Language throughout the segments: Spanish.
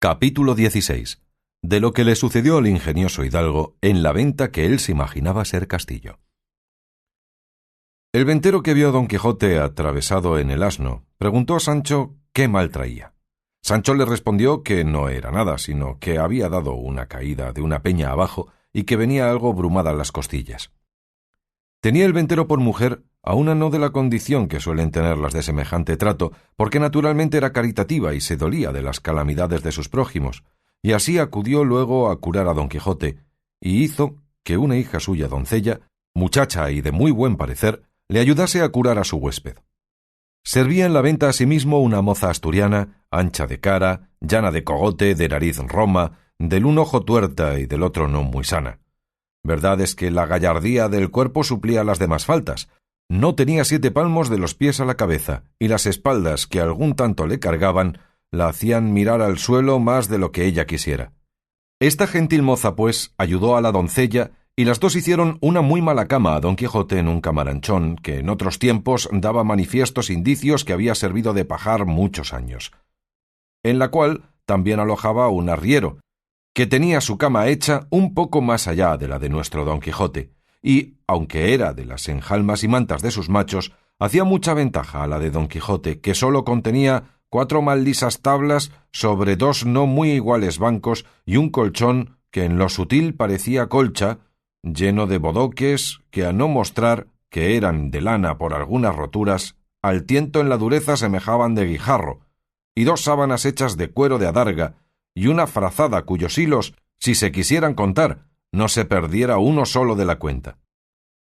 Capítulo 16. De lo que le sucedió al ingenioso hidalgo en la venta que él se imaginaba ser castillo. El ventero que vio a Don Quijote atravesado en el asno preguntó a Sancho qué mal traía. Sancho le respondió que no era nada, sino que había dado una caída de una peña abajo y que venía algo brumada las costillas. Tenía el ventero por mujer a una no de la condición que suelen tener las de semejante trato, porque naturalmente era caritativa y se dolía de las calamidades de sus prójimos, y así acudió luego a curar a Don Quijote, y hizo que una hija suya, doncella, muchacha y de muy buen parecer, le ayudase a curar a su huésped. Servía en la venta asimismo una moza asturiana, ancha de cara, llana de cogote, de nariz roma, del un ojo tuerta y del otro no muy sana. Verdad es que la gallardía del cuerpo suplía las demás faltas. No tenía 7 palmos de los pies a la cabeza, y las espaldas, que algún tanto le cargaban, la hacían mirar al suelo más de lo que ella quisiera. Esta gentil moza, pues, ayudó a la doncella, y las dos hicieron una muy mala cama a Don Quijote en un camaranchón que en otros tiempos daba manifiestos indicios que había servido de pajar muchos años, en la cual también alojaba un arriero, que tenía su cama hecha un poco más allá de la de nuestro Don Quijote, y, aunque era de las enjalmas y mantas de sus machos, hacía mucha ventaja a la de Don Quijote, que sólo contenía 4 mal lisas tablas sobre 2 no muy iguales bancos y un colchón que en lo sutil parecía colcha, lleno de bodoques que a no mostrar que eran de lana por algunas roturas, al tiento en la dureza semejaban de guijarro, y 2 sábanas hechas de cuero de adarga, y una frazada cuyos hilos, si se quisieran contar, no se perdiera uno solo de la cuenta.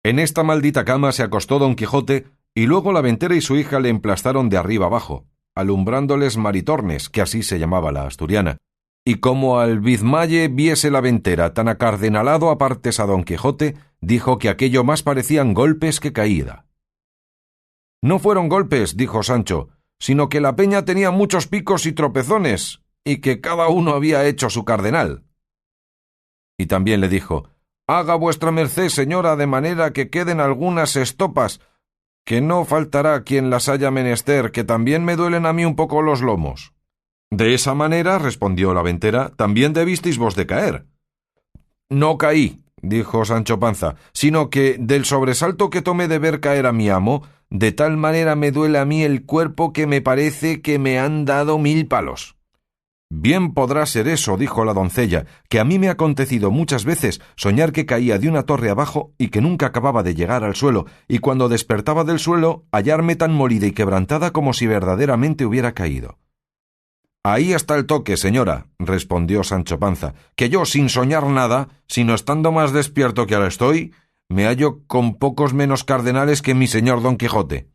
En esta maldita cama se acostó Don Quijote, y luego la ventera y su hija le emplastaron de arriba abajo, alumbrándoles Maritornes, que así se llamaba la asturiana, y como al bizmalle viese la ventera tan acardenalado a partes a Don Quijote, dijo que aquello más parecían golpes que caída. «No fueron golpes», dijo Sancho, «sino que la peña tenía muchos picos y tropezones, y que cada uno había hecho su cardenal». Y también le dijo: «Haga vuestra merced, señora, de manera que queden algunas estopas, que no faltará quien las haya menester, que también me duelen a mí un poco los lomos». «De esa manera», respondió la ventera, «también debisteis vos de caer». «No caí», dijo Sancho Panza, «sino que, del sobresalto que tomé de ver caer a mi amo, de tal manera me duele a mí el cuerpo que me parece que me han dado 1000 palos». «Bien podrá ser eso», dijo la doncella, «que a mí me ha acontecido muchas veces soñar que caía de una torre abajo y que nunca acababa de llegar al suelo, y cuando despertaba del suelo hallarme tan molida y quebrantada como si verdaderamente hubiera caído». «Ahí está el toque, señora», respondió Sancho Panza, «que yo, sin soñar nada, sino estando más despierto que ahora estoy, me hallo con pocos menos cardenales que mi señor Don Quijote».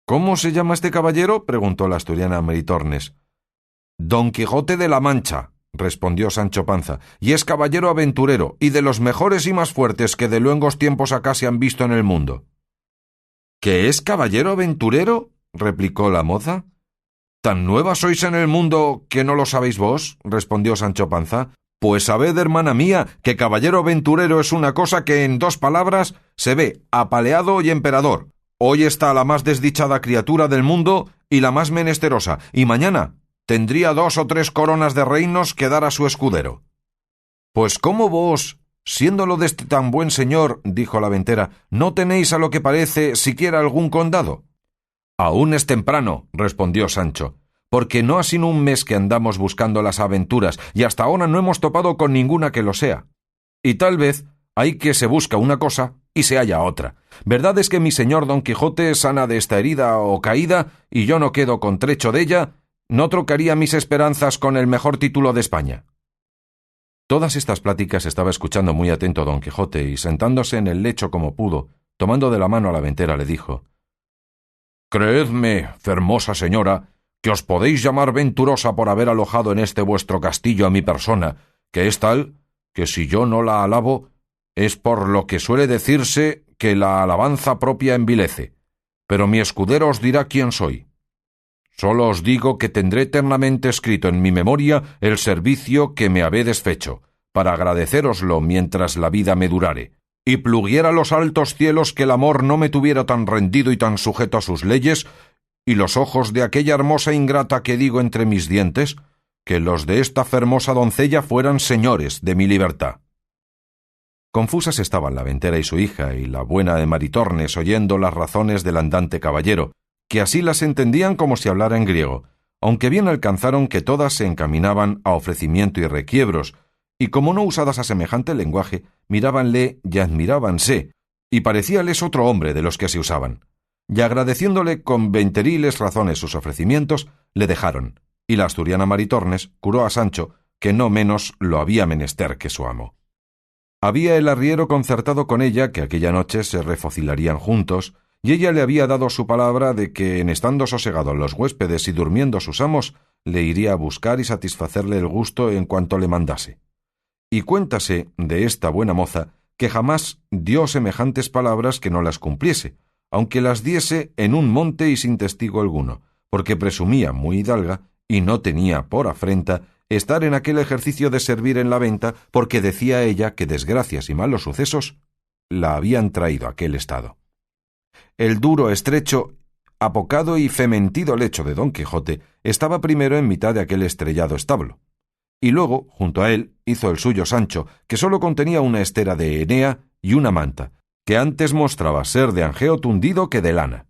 «¿Cómo se llama este caballero?», preguntó la asturiana Maritornes. «Don Quijote de la Mancha», respondió Sancho Panza, «y es caballero aventurero, y de los mejores y más fuertes que de luengos tiempos acá se han visto en el mundo». «¿Que es caballero aventurero?», replicó la moza. «¿Tan nueva sois en el mundo que no lo sabéis vos?», respondió Sancho Panza. «Pues sabed, hermana mía, que caballero aventurero es una cosa que en 2 palabras se ve apaleado y emperador. Hoy está la más desdichada criatura del mundo y la más menesterosa, y mañana tendría 2 o 3 coronas de reinos que dar a su escudero». «Pues cómo vos, siéndolo de este tan buen señor», dijo la ventera, «no tenéis a lo que parece siquiera algún condado». «Aún es temprano», respondió Sancho, «porque no ha sino un mes que andamos buscando las aventuras, y hasta ahora no hemos topado con ninguna que lo sea. Y tal vez hay que se busca una cosa y se halla otra. Verdad es que mi señor Don Quijote sana de esta herida o caída, y yo no quedo con trecho de ella, no trocaría mis esperanzas con el mejor título de España». Todas estas pláticas estaba escuchando muy atento Don Quijote, y sentándose en el lecho como pudo, tomando de la mano a la ventera, le dijo: «Creedme, fermosa señora, que os podéis llamar venturosa por haber alojado en este vuestro castillo a mi persona, que es tal, que si yo no la alabo, es por lo que suele decirse que la alabanza propia envilece, pero mi escudero os dirá quién soy. Solo os digo que tendré eternamente escrito en mi memoria el servicio que me habedes fecho, para agradecéroslo mientras la vida me durare, y pluguiera los altos cielos que el amor no me tuviera tan rendido y tan sujeto a sus leyes, y los ojos de aquella hermosa ingrata que digo entre mis dientes, que los de esta fermosa doncella fueran señores de mi libertad. Confusas estaban la ventera y su hija y la buena de Maritornes oyendo las razones del andante caballero, que así las entendían como si hablara en griego, aunque bien alcanzaron que todas se encaminaban a ofrecimiento y requiebros, y como no usadas a semejante lenguaje, mirábanle y admirábanse, y parecíales otro hombre de los que se usaban. Y agradeciéndole con venteriles razones sus ofrecimientos, le dejaron, y la asturiana Maritornes curó a Sancho, que no menos lo había menester que su amo. Había el arriero concertado con ella que aquella noche se refocilarían juntos, y ella le había dado su palabra de que, en estando sosegados los huéspedes y durmiendo sus amos, le iría a buscar y satisfacerle el gusto en cuanto le mandase. Y cuéntase de esta buena moza que jamás dio semejantes palabras que no las cumpliese, aunque las diese en un monte y sin testigo alguno, porque presumía muy hidalga y no tenía por afrenta estar en aquel ejercicio de servir en la venta, porque decía ella que desgracias y malos sucesos la habían traído a aquel estado. El duro, estrecho, apocado y fementido lecho de Don Quijote estaba primero en mitad de aquel estrellado establo, y luego, junto a él, hizo el suyo Sancho, que sólo contenía una estera de Enea y una manta, que antes mostraba ser de angeo tundido que de lana.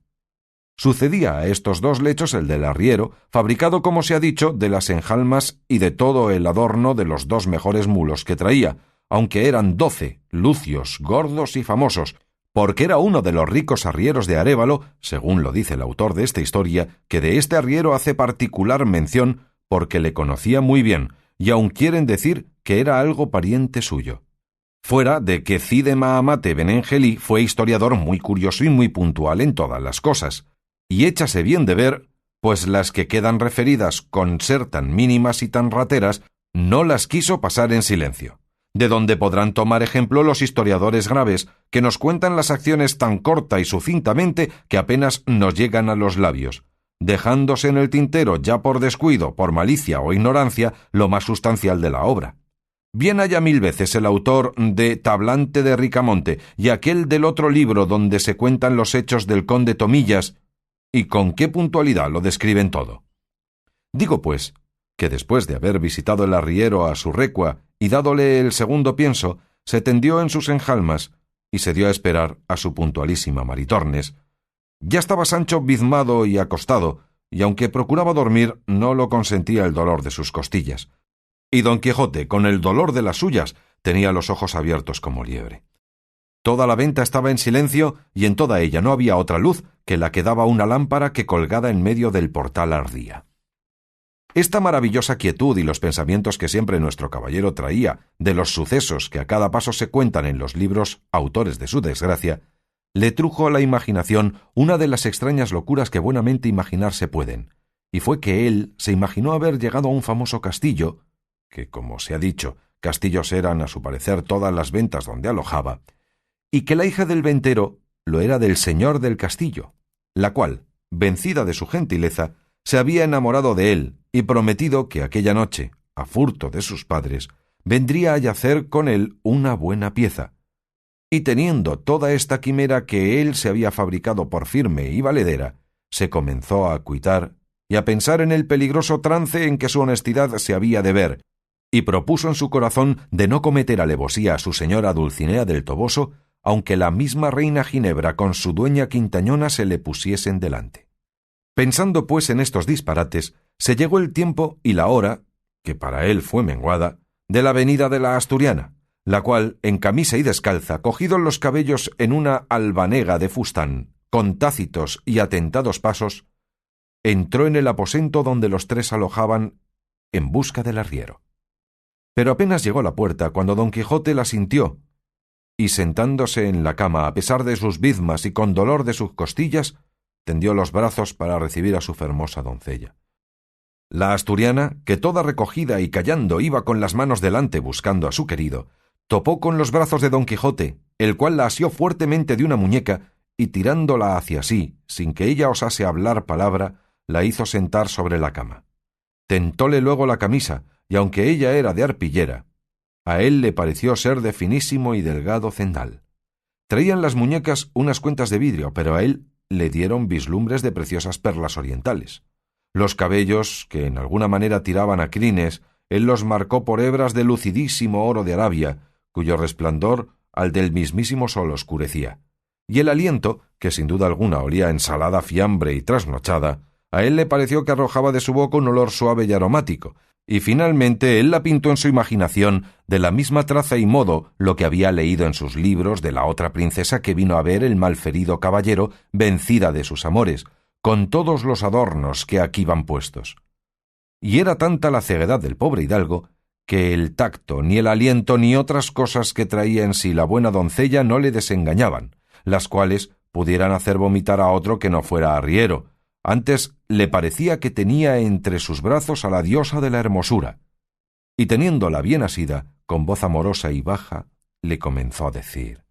Sucedía a estos dos lechos el del arriero, fabricado, como se ha dicho, de las enjalmas y de todo el adorno de los dos mejores mulos que traía, aunque eran 12, lucios, gordos y famosos, porque era uno de los ricos arrieros de Arévalo, según lo dice el autor de esta historia, que de este arriero hace particular mención porque le conocía muy bien, y aun quieren decir que era algo pariente suyo. Fuera de que Cide Mahamate Benengeli fue historiador muy curioso y muy puntual en todas las cosas, y échase bien de ver, pues las que quedan referidas con ser tan mínimas y tan rateras, no las quiso pasar en silencio, de donde podrán tomar ejemplo los historiadores graves, que nos cuentan las acciones tan corta y sucintamente que apenas nos llegan a los labios, dejándose en el tintero ya por descuido, por malicia o ignorancia, lo más sustancial de la obra. Bien haya 1000 veces el autor de Tablante de Ricamonte y aquel del otro libro donde se cuentan los hechos del conde Tomillas, y con qué puntualidad lo describen todo. Digo, pues, que después de haber visitado el arriero a su recua y dádole el segundo pienso, se tendió en sus enjalmas y se dio a esperar a su puntualísima Maritornes. Ya estaba Sancho bizmado y acostado, y aunque procuraba dormir, no lo consentía el dolor de sus costillas. Y Don Quijote, con el dolor de las suyas, tenía los ojos abiertos como liebre. Toda la venta estaba en silencio, y en toda ella no había otra luz que la que daba una lámpara que colgada en medio del portal ardía. Esta maravillosa quietud y los pensamientos que siempre nuestro caballero traía de los sucesos que a cada paso se cuentan en los libros autores de su desgracia, le trujo a la imaginación una de las extrañas locuras que buenamente imaginarse pueden, y fue que él se imaginó haber llegado a un famoso castillo, que, como se ha dicho, castillos eran a su parecer todas las ventas donde alojaba, y que la hija del ventero lo era del señor del castillo, la cual, vencida de su gentileza, se había enamorado de él y prometido que aquella noche, a furto de sus padres, vendría a yacer con él una buena pieza. Y teniendo toda esta quimera que él se había fabricado por firme y valedera, se comenzó a acuitar y a pensar en el peligroso trance en que su honestidad se había de ver, y propuso en su corazón de no cometer alevosía a su señora Dulcinea del Toboso, aunque la misma reina Ginebra con su dueña Quintañona se le pusiesen delante. Pensando pues en estos disparates, se llegó el tiempo y la hora, que para él fue menguada, de la venida de la asturiana, la cual, en camisa y descalza, cogidos los cabellos en una albanega de fustán, con tácitos y atentados pasos, entró en el aposento donde los tres alojaban en busca del arriero. Pero apenas llegó a la puerta cuando Don Quijote la sintió, y sentándose en la cama a pesar de sus bizmas y con dolor de sus costillas, tendió los brazos para recibir a su fermosa doncella. La asturiana, que toda recogida y callando iba con las manos delante buscando a su querido, topó con los brazos de Don Quijote, el cual la asió fuertemente de una muñeca, y tirándola hacia sí, sin que ella osase hablar palabra, la hizo sentar sobre la cama. Tentóle luego la camisa, y aunque ella era de arpillera, a él le pareció ser de finísimo y delgado cendal. Traían las muñecas unas cuentas de vidrio, pero a él le dieron vislumbres de preciosas perlas orientales. Los cabellos, que en alguna manera tiraban a crines, él los marcó por hebras de lucidísimo oro de Arabia, cuyo resplandor al del mismísimo sol oscurecía. Y el aliento, que sin duda alguna olía a ensalada, fiambre y trasnochada, a él le pareció que arrojaba de su boca un olor suave y aromático, y finalmente él la pintó en su imaginación de la misma traza y modo lo que había leído en sus libros de la otra princesa que vino a ver el malferido caballero vencida de sus amores, con todos los adornos que aquí van puestos. Y era tanta la ceguedad del pobre hidalgo que el tacto, ni el aliento, ni otras cosas que traía en sí la buena doncella no le desengañaban, las cuales pudieran hacer vomitar a otro que no fuera arriero. Antes le parecía que tenía entre sus brazos a la diosa de la hermosura, y teniéndola bien asida, con voz amorosa y baja, le comenzó a decir: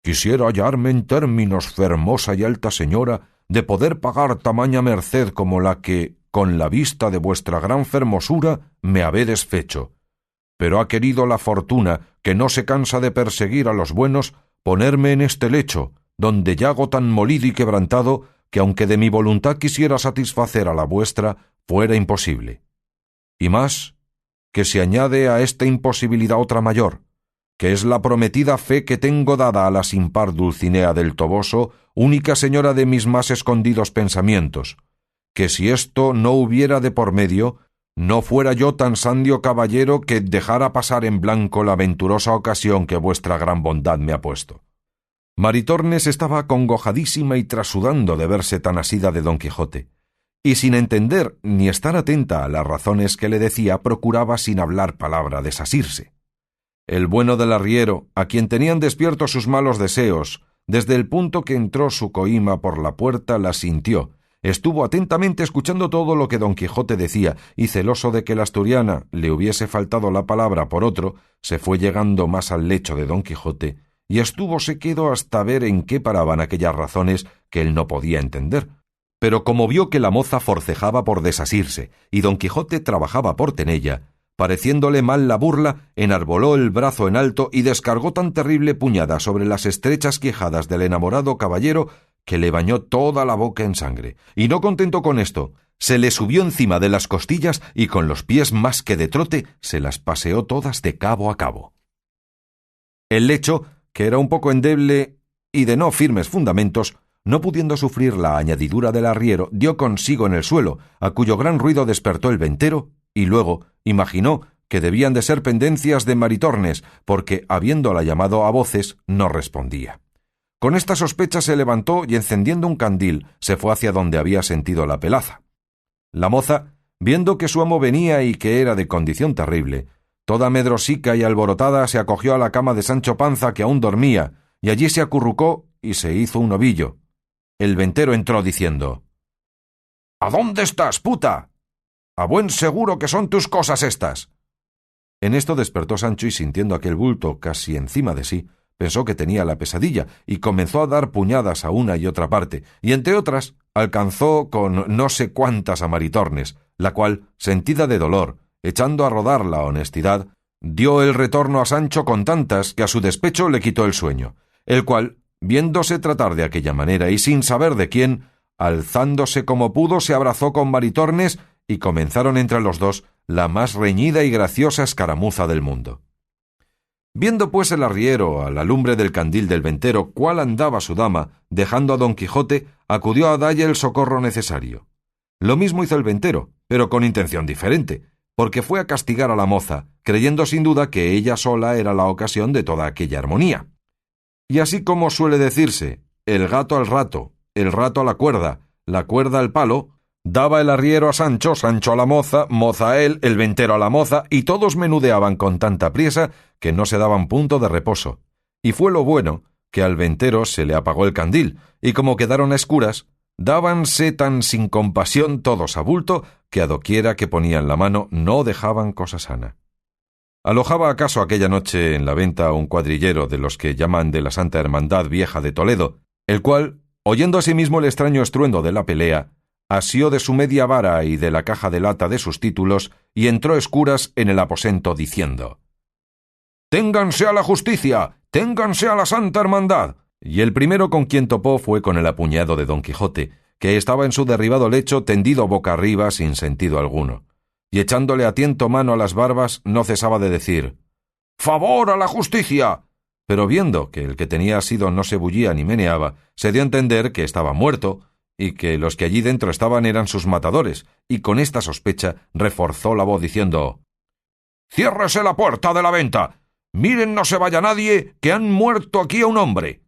«Quisiera hallarme en términos, fermosa y alta señora, de poder pagar tamaña merced como la que, con la vista de vuestra gran fermosura, me habedes fecho. Pero ha querido la fortuna, que no se cansa de perseguir a los buenos, ponerme en este lecho, donde yago tan molido y quebrantado, que aunque de mi voluntad quisiera satisfacer a la vuestra, fuera imposible. Y más, que se añade a esta imposibilidad otra mayor, que es la prometida fe que tengo dada a la sin par Dulcinea del Toboso, única señora de mis más escondidos pensamientos, que si esto no hubiera de por medio, no fuera yo tan sandio caballero que dejara pasar en blanco la venturosa ocasión que vuestra gran bondad me ha puesto». Maritornes estaba acongojadísima y trasudando de verse tan asida de Don Quijote, y sin entender ni estar atenta a las razones que le decía, procuraba sin hablar palabra desasirse. El bueno del arriero, a quien tenían despiertos sus malos deseos, desde el punto que entró su coima por la puerta, la sintió, estuvo atentamente escuchando todo lo que Don Quijote decía, y celoso de que la asturiana le hubiese faltado la palabra por otro, se fue llegando más al lecho de Don Quijote, y estúvose quedo hasta ver en qué paraban aquellas razones que él no podía entender. Pero como vio que la moza forcejaba por desasirse, y Don Quijote trabajaba por tenella, pareciéndole mal la burla, enarboló el brazo en alto y descargó tan terrible puñada sobre las estrechas quijadas del enamorado caballero que le bañó toda la boca en sangre, y no contento con esto, se le subió encima de las costillas y con los pies más que de trote se las paseó todas de cabo a cabo. El lecho, que era un poco endeble y de no firmes fundamentos, no pudiendo sufrir la añadidura del arriero, dio consigo en el suelo, a cuyo gran ruido despertó el ventero, y luego imaginó que debían de ser pendencias de Maritornes, porque, habiéndola llamado a voces, no respondía. Con esta sospecha se levantó y, encendiendo un candil, se fue hacia donde había sentido la pelaza. La moza, viendo que su amo venía y que era de condición terrible, toda medrosica y alborotada, se acogió a la cama de Sancho Panza, que aún dormía, y allí se acurrucó y se hizo un ovillo. El ventero entró diciendo: «¿A dónde estás, puta? A buen seguro que son tus cosas estas». En esto despertó Sancho y, sintiendo aquel bulto casi encima de sí, pensó que tenía la pesadilla y comenzó a dar puñadas a una y otra parte, y entre otras alcanzó con no sé cuántas a Maritornes, la cual, sentida de dolor, echando a rodar la honestidad, dio el retorno a Sancho con tantas que a su despecho le quitó el sueño, el cual, viéndose tratar de aquella manera y sin saber de quién, alzándose como pudo, se abrazó con Maritornes y comenzaron entre los dos la más reñida y graciosa escaramuza del mundo. Viendo pues el arriero a la lumbre del candil del ventero cuál andaba su dama, dejando a Don Quijote, acudió a dalle el socorro necesario. Lo mismo hizo el ventero, pero con intención diferente, porque fue a castigar a la moza, creyendo sin duda que ella sola era la ocasión de toda aquella armonía. Y así como suele decirse, el gato al rato, el rato a la cuerda al palo, daba el arriero a Sancho, Sancho a la moza, moza a él, el ventero a la moza, y todos menudeaban con tanta priesa que no se daban punto de reposo. Y fue lo bueno que al ventero se le apagó el candil, y como quedaron a escuras, dábanse tan sin compasión todos a bulto que a doquiera que ponían la mano no dejaban cosa sana. ¿Alojaba acaso aquella noche en la venta un cuadrillero de los que llaman de la Santa Hermandad Vieja de Toledo, el cual, oyendo asimismo el extraño estruendo de la pelea, asió de su media vara y de la caja de lata de sus títulos y entró escuras en el aposento diciendo: «¡Ténganse a la justicia! ¡Ténganse a la Santa Hermandad!». Y el primero con quien topó fue con el apuñado de Don Quijote, que estaba en su derribado lecho tendido boca arriba sin sentido alguno, y echándole a tiento mano a las barbas no cesaba de decir «¡Favor a la justicia!». Pero viendo que el que tenía asido no se bullía ni meneaba, se dio a entender que estaba muerto y que los que allí dentro estaban eran sus matadores, y con esta sospecha reforzó la voz diciendo «¡Ciérrese la puerta de la venta! ¡Miren, no se vaya nadie, que han muerto aquí a un hombre!».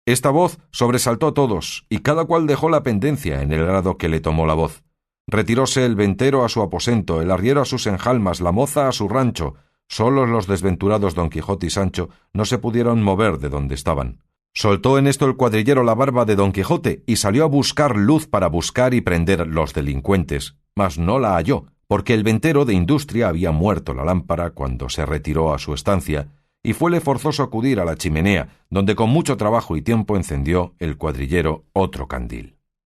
Esta voz sobresaltó a todos, y cada cual dejó la pendencia en el grado que le tomó la voz. Retiróse el ventero a su aposento, el arriero a sus enjalmas, la moza a su rancho. Solos los desventurados Don Quijote y Sancho no se pudieron mover de donde estaban. Soltó en esto el cuadrillero la barba de Don Quijote y salió a buscar luz para buscar y prender los delincuentes, mas no la halló, porque el ventero de industria había muerto la lámpara cuando se retiró a su estancia, y fuele forzoso acudir a la chimenea, donde con mucho trabajo y tiempo encendió el cuadrillero otro candil.